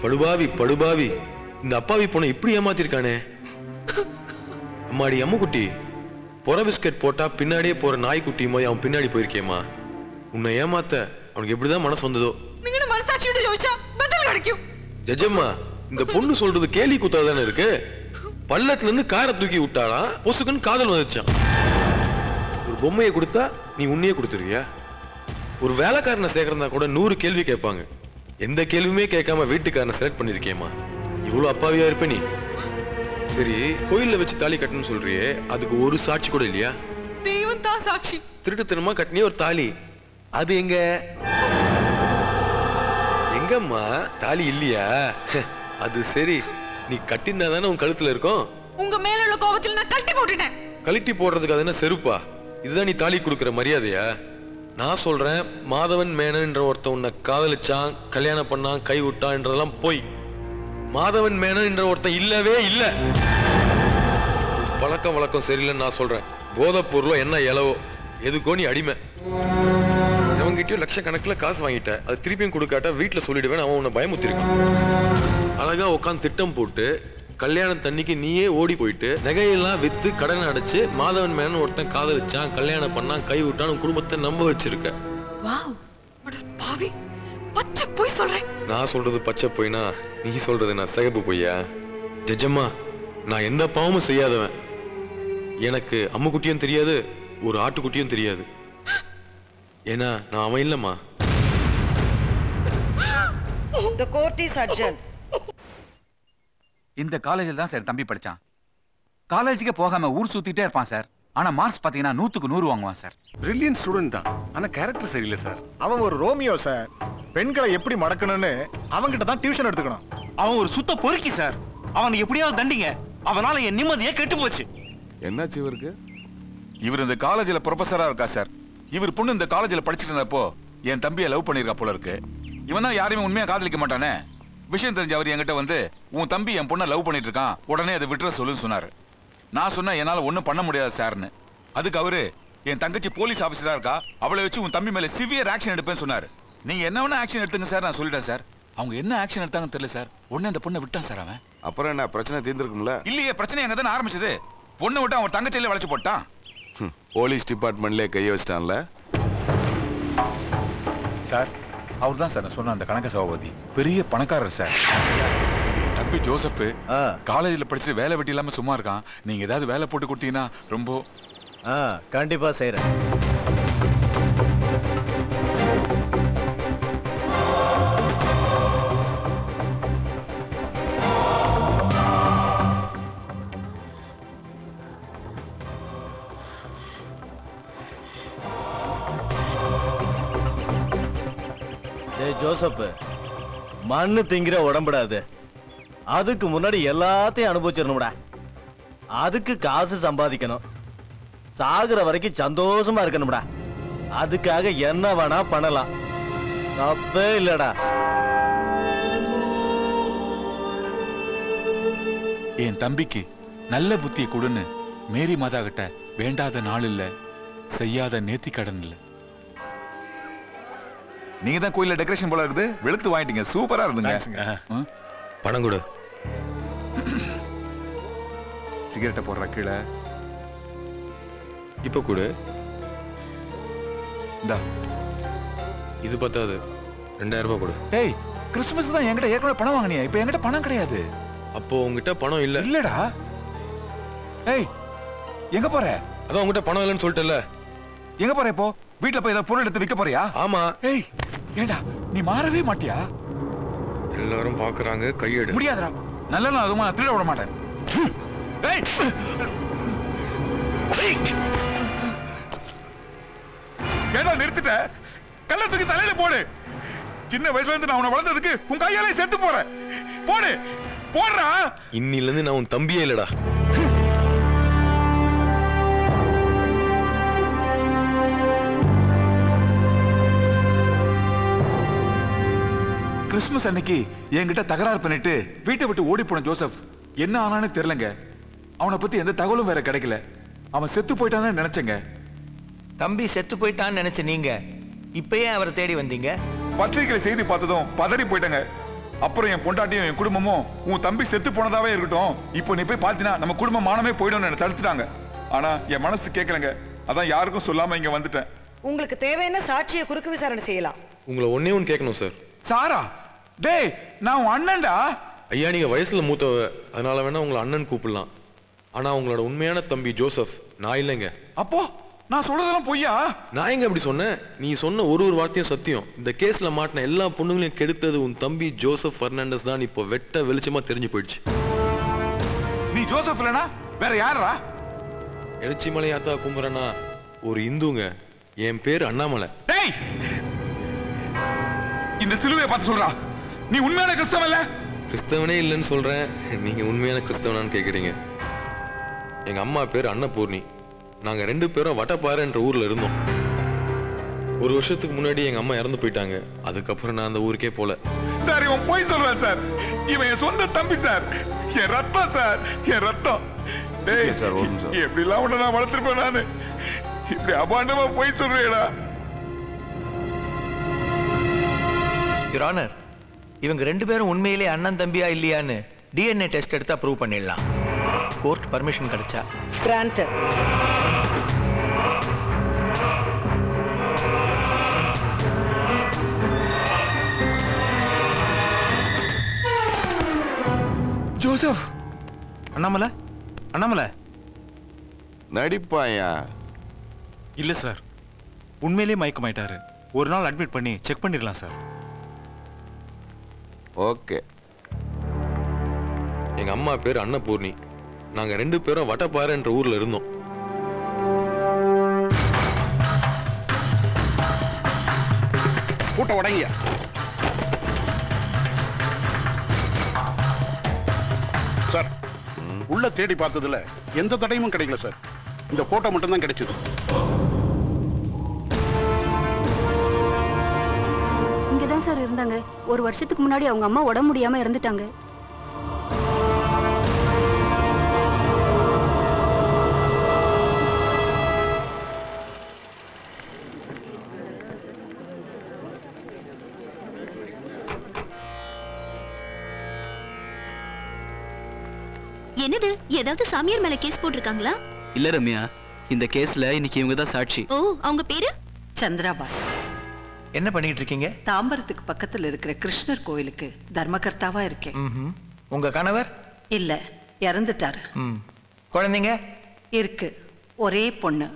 படுபாவி படுபாவி, இந்த அப்பாவி பொண்ணை இப்படி ஏமாத்திருக்கானே. அம்மாடி அம்முக்குட்டி, பொற பிஸ்கட் போட்டா பின்னாடியே போற நாய்க்குட்டி மாதிரி அவன் பின்னாடி போயிருக்கேம்மா. உன்னை ஏமாத்த அவனுக்கு எப்படிதான் மனசு வந்ததோ. ஜெஜம்மா, இந்த பொண்ணு சொல்றது கேலி குத்தாதானே இருக்கு. பள்ளத்துல இருந்து காரை தூக்கி விட்டாலாம், பொசுக்குன்னு காதல் வந்துச்சான். ஒரு பொம்மையை கொடுத்தா நீ உன்னையே கொடுத்துருவியா? ஒரு வேலைக்காரனை சேர்க்கறதா கூட 100 கேள்வி கேட்பாங்க. எந்த கேள்வியுமே கேட்காம வீட்டுக்காரனை செலக்ட் பண்ணிருக்கேம்மா. இவ்வளவு அப்பாவியா இருப்ப நீ. சரி, கோயில்ல வச்சு தாலி கட்டணும்னு சொல்றியே, அதுக்கு ஒரு சாட்சி கூட இல்லையா? தெய்வம் தான் சாட்சி. திருட்டுத்தனமா கட்டினே ஒரு தாலி, அது எங்க? எங்கம்மா தாலி இல்லையா? அது சரி, நீ கட்டினா தானே உன் கழுத்துல இருக்கும். உங்க மேல உள்ள கோபத்தில் நான் கழட்டி போட்டுட்டேன். கழட்டி போடுறதுக்கு அது என்ன செருப்பா? இதுதான் நீ தாலி கொடுக்கிற மரியாதையா? நான் சொல்றேன், மாதவன் மேனன்ற ஒருத்த உன்னை காதலிச்சான், கல்யாணம் பண்ணான், கை விட்டான்றதெல்லாம் போய். மாதவன் மேனன் என்ற ஒருத்தன் இல்லவே இல்ல. பழக்கம் வழக்கம் சரியில்லைன்னு நான் சொல்றேன். போதை பொருளோ என்ன இலவோ எதுக்கோ நீ அடிமை. அவங்ககிட்டயும் லட்சக்கணக்கில் காசு வாங்கிட்ட, அது திருப்பியும் கொடுக்காட்டா வீட்டுல சொல்லிடுவேன். அவன் உன்னை பயமுத்திருக்கான். அழகா உட்காந்து திட்டம் போட்டு கல்யாணம் தண்ணிக்கு நீயே ஓடி போயிட்டு நகையெல்லாம் வித்து கடனை அடைச்சு மாதவன் மேனன் ஒருத்தன் காதலிச்சான், கல்யாணம் பண்ணான், கை விட்டான், குடும்பத்தை நம்ப வச்சிருக்க. நான் சொல்றது பச்சை பொய்னா, நீ சொல்றது நான் சிகப்பு பொய்யா? ஜெஜம்மா, நான் எந்த பாவமும் செய்யாதவன். எனக்கு அம்முக்குட்டியும் தெரியாது, ஒரு ஆட்டுக்குட்டியும் தெரியாது. ஏன்னா நான் அவன் இல்லம்மா. The court is adjourned. இந்த காலேஜில் தான் சார் தம்பி படிச்சான். காலேஜுக்கே போகாம ஊர் சுத்திட்டே இருப்பான் சார். ஆனா மார்க்ஸ் பாத்தீங்கன்னா 100க்கு 100 வாங்குவான் சார். பிரில்லியன்ட் ஸ்டூடெண்ட் தான், ஆனா கேரக்டர் சரியில்லை சார். அவன் ஒரு ரோமியோ சார். பெண்களை எப்படி மடக்கணும்னு அவன்கிட்ட தான் டியூஷன் எடுத்துக்கணும். அவன் ஒரு சுத்த பொறுக்கி சார். அவனை எப்படியாவது தண்டிங்க, அவனால என் நிம்மதியே கெட்டு போச்சு. என்னாச்சு இவருக்கு? இவர் இந்த காலேஜில் ப்ரொஃபஸரா இருக்கா சார். இவர் பொண்ணு இந்த காலேஜில் படிச்சுட்டு இருந்தப்போ என் தம்பியை லவ் பண்ணிருக்கா போல இருக்கு. இவன் தான் யாரையுமே உண்மையா காதலிக்க மாட்டானே. விஷயம் தெரிஞ்ச அவர் என்கிட்ட வந்து, உன் தம்பி என் பொண்ணை லவ் பண்ணிட்டு இருக்கான், உடனே அதை விட்டுற சொல்லுன்னு சொன்னாரு. நான் சொன்னேன், என்னால ஒன்றும் பண்ண முடியாது சார்னு. அதுக்கு அவரு, என் தங்கச்சி போலீஸ் ஆபீசரா இருக்கா, அவளை வச்சு உன் தம்பி மேல சிவியர் ஆக்ஷன் எடுப்பேன்னு சொன்னாரு. நீங்க என்ன வேணா ஆக்ஷன் எடுத்துங்க சார் நான் சொல்லிட்டேன் சார். அவங்க என்ன ஆக்ஷன் எடுத்தாங்கன்னு தெரியல சார். உடனே அந்த பொண்ணை விட்டான் சார் அவன். அப்புறம் என்ன பிரச்சனை தீர்ந்துருக்கும்ல? இல்லையே, பிரச்சனை எங்க தானே ஆரம்பிச்சது. பொண்ணை விட்டு அவன் தங்கச்சியில வளைச்சு போட்டான். போலீஸ் டிபார்ட்மெண்ட்லயே கைய வச்சிட்டான்ல சார். அவர் தான் சார் நான் சொன்ன அந்த கணக்க சபாபதி, பெரிய பணக்காரர் சார். தம்பி ஜோசப் காலேஜில் படிச்சுட்டு வேலை வெட்டி இல்லாம சும்மா இருக்கான். நீங்க ஏதாவது வேலை போட்டு கொடுத்தீங்கன்னா ரொம்ப. கண்டிப்பா செய்யறேன். ஜோசப், மண்ணு திங்கிற உடம்புடாது. அதுக்கு முன்னாடி எல்லாத்தையும் அனுபவிச்சிடணும்டா. அதுக்கு காசு சம்பாதிக்கணும். சாகுற வரைக்கும் சந்தோஷமா இருக்கணும்டா. அதுக்காக என்ன வேணா பண்ணலாம், தப்பே இல்லடா. என் தம்பிக்கு நல்ல புத்தியை கொடுன்னு மேரி மாதா கிட்ட வேண்டாத நாள் இல்ல, செய்யாத நேர்த்தி கடன் இல்ல. நீங்க தான் கோயில்ல டெக்கரேஷன் போல இருக்குது, வெளுத்து வாங்கிட்டீங்க. சூப்பரா இருந்துங்க. பணம் கொடு. சிகரெட்டை போடுற கீழே இப்ப கொடு. இந்தா, இது பத்தாது, 2000 ரூபாய் கொடு. டேய், கிறிஸ்துமஸ் தான் என்கிட்ட ஏற்கனவே பணம் வாங்கினியா, இப்ப என்கிட்ட பணம் கிடையாது. அப்போ உங்ககிட்ட பணம் இல்ல? இல்லடா. ஏய், எங்க போற? அதான் உங்ககிட்ட பணம் இல்லைன்னு சொல்லிட்டல. எங்க போற இப்போ? வீட்டுல போய் ஏதாவது பொருள் எடுத்து விற்க போறியா? ஆமா. ஏய், ஏண்டா நீ மாறவே மாட்டியா? எல்லாரும் பாக்குறாங்க, கையெடு. முடியாதுடா. நல்ல நாள் அதுமா திருட விட மாட்டேன். ஏய், ஏடா நிறுத்திட்ட? கள்ளத்துக்கு தலையில போடு. சின்ன வயசுல இருந்து நான் உன்னை வளர்த்ததுக்கு உன் கையாலே செத்து போறேன். போடு, போடுறா. இன்னில இருந்து நான் உன் தம்பியே இல்லடா. கிறிஸ்துமஸ் அன்னைக்கு என்கிட்ட தகராறு பண்ணிட்டு வீட்டை விட்டு ஓடி போன ஜோசப் என்ன ஆனான்னு தெரியலங்க. அவனை பத்தி எந்த தகவலும் வேற கிடைக்கல. அவன் செத்து போயிட்டான்னு நினைச்சேங்க. தம்பி செத்து போயிட்டான்னு நினைச்ச நீங்க இப்பயே அவரை தேடி வந்தீங்க? பத்திரிகையில செய்தி பார்த்ததும் பதறி போயிட்டங்க. அப்புறம் என் பொண்டாட்டியும் என் குடும்பமும் உன் தம்பி செத்து போனதாவே இருக்கட்டும், இப்போ நீ போய் பாத்தீனா நம்ம குடும்பம் மானமே போயிடும் என்ன தடுத்துட்டாங்க. ஆனா என் மனசு கேட்கலங்க, அதான் யாருக்கும் சொல்லாம இங்க வந்துட்டேன். உங்களுக்கு தேவையான சாட்சியை குறுக்கு விசாரணை செய்யலாம். உங்களை ஒன்னே ஒன்று கேட்கணும் சார். சாரா, டேய் நான் உன் அண்ணன்டா. ஐயா நீங்க வயசுல மூத்தவ, அதனால வேணா உங்களை அண்ணன் கூப்பிடலாம். ஆனா உங்களோட உண்மையான தம்பி ஜோசப் நான் இல்லைங்க. அப்போ நான் சொல்றதெல்லாம் பொய்யா? நான் எங்க அப்படி சொன்னேன்? நீ சொன்ன ஒரு வார்த்தையும் சத்தியம். இந்த கேஸ்ல மாட்டின எல்லா பொண்ணுங்களையும் கெடுத்தது உன் தம்பி ஜோசப் பெர்னாண்டஸ் தான். இப்போ வெட்ட வெளிச்சமா தெரிஞ்சு போயிடுச்சு. நீ ஜோசப் இல்லனா வேற யாரா? எரிச்சிமலை யாத்தா கும்புறனா ஒரு இந்துங்க. என் பேர் அண்ணாமலை. டேய் இந்த சிலுவையை பார்த்து சொல்றா, நீ உண்மையான கிறிஸ்தவன் இல்ல? கிறிஸ்தவனே இல்லைன்னு சொல்றேன், நீங்க உண்மையான கிறிஸ்தவனான்னு கேக்குறீங்க. எங்க அம்மா பேர் அன்னபூர்ணி. நாங்க 2 பேரும் வட்டப்பாறைன்ற ஊர்ல இருந்தோம். ஒரு வருஷத்துக்கு முன்னாடி எங்க அம்மா இறந்து போயிட்டாங்க. அதுக்கப்புறம் நான் அந்த ஊருக்கே போல. சார் இவன் போய் சொல்றான் சார். இவன் என் சொந்த தம்பி சார், என் ரத்தம் சார், என் ரத்தம். டேய் சார் ஒரு நிமிஷம். எப்படி எல்லாம் உன்னை நான் வளர்த்திருப்பேன் நானு. இப்படி அபாண்டமா போய் சொல்றேடா. யுவர் ஆனர், இவங்க 2 பேரும் உண்மையிலே அண்ணன் தம்பியா இல்லையான்னு டிஎன்ஏ டெஸ்ட் எடுத்தா ப்ரூவ் பண்ணிடலாம். கோர்ட் பர்மிஷன் கிடைச்சா. Granted. ஜோசப், அண்ணாமலை அண்ணாமலை. நடிப்பாயா? இல்ல சார், உண்மையிலேயே மயக்கமாயிட்டாரு. ஒரு நாள் அட்மிட் பண்ணி செக் பண்ணிடலாம் சார். ஓகே. எங்க அம்மா பேர் அன்னபூர்ணி. நாங்க 2 பேரும் வட்டப்பாறைன்ற ஊர்ல இருந்தோம். கூட்ட உடங்கிய சார், உள்ள தேடி பார்த்ததுல எந்த தடையும் கிடைக்கல சார். இந்த போட்டோ மட்டும் தான் கிடைச்சது. இங்கதான் சார் இருந்தாங்க. ஒரு வருஷத்துக்கு முன்னாடி அவங்க அம்மா உடம்பு முடியாம இறந்துட்டாங்க. என்னது, ஏதாவது சாமியார் மேல கேஸ் போட்டிருக்காங்களா? இல்ல ரம்யா, இந்த கேஸ்ல இன்னைக்கு இவங்க தான் சாட்சி. ஓ, அவங்க பேரு சந்திராபாய். என்ன பண்ணிட்டு இருக்கீங்க? தாம்பரத்துக்கு பக்கத்துல இருக்கிற கிருஷ்ணர் கோயிலுக்கு தர்மகர்த்தாவா இருக்கேன். உங்க கணவர்? இல்ல, இறந்துட்டாரு. குழந்தைங்க? இருக்கு, ஒரே பொண்ணு,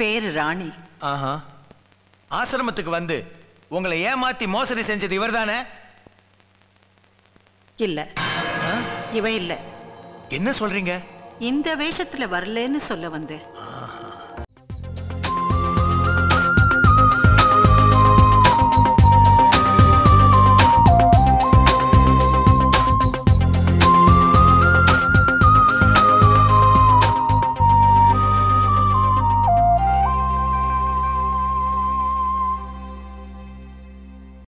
பேரு ராணி. ஆஹா. ஆசிரமத்துக்கு வந்து உங்களை ஏமாத்தி மோசடி செஞ்சது இவர்தானே? இல்ல, இவன் இல்ல. என்ன சொல்றீங்க? இந்த வேஷத்துல வரலன்னு சொல்ல வந்தேன்.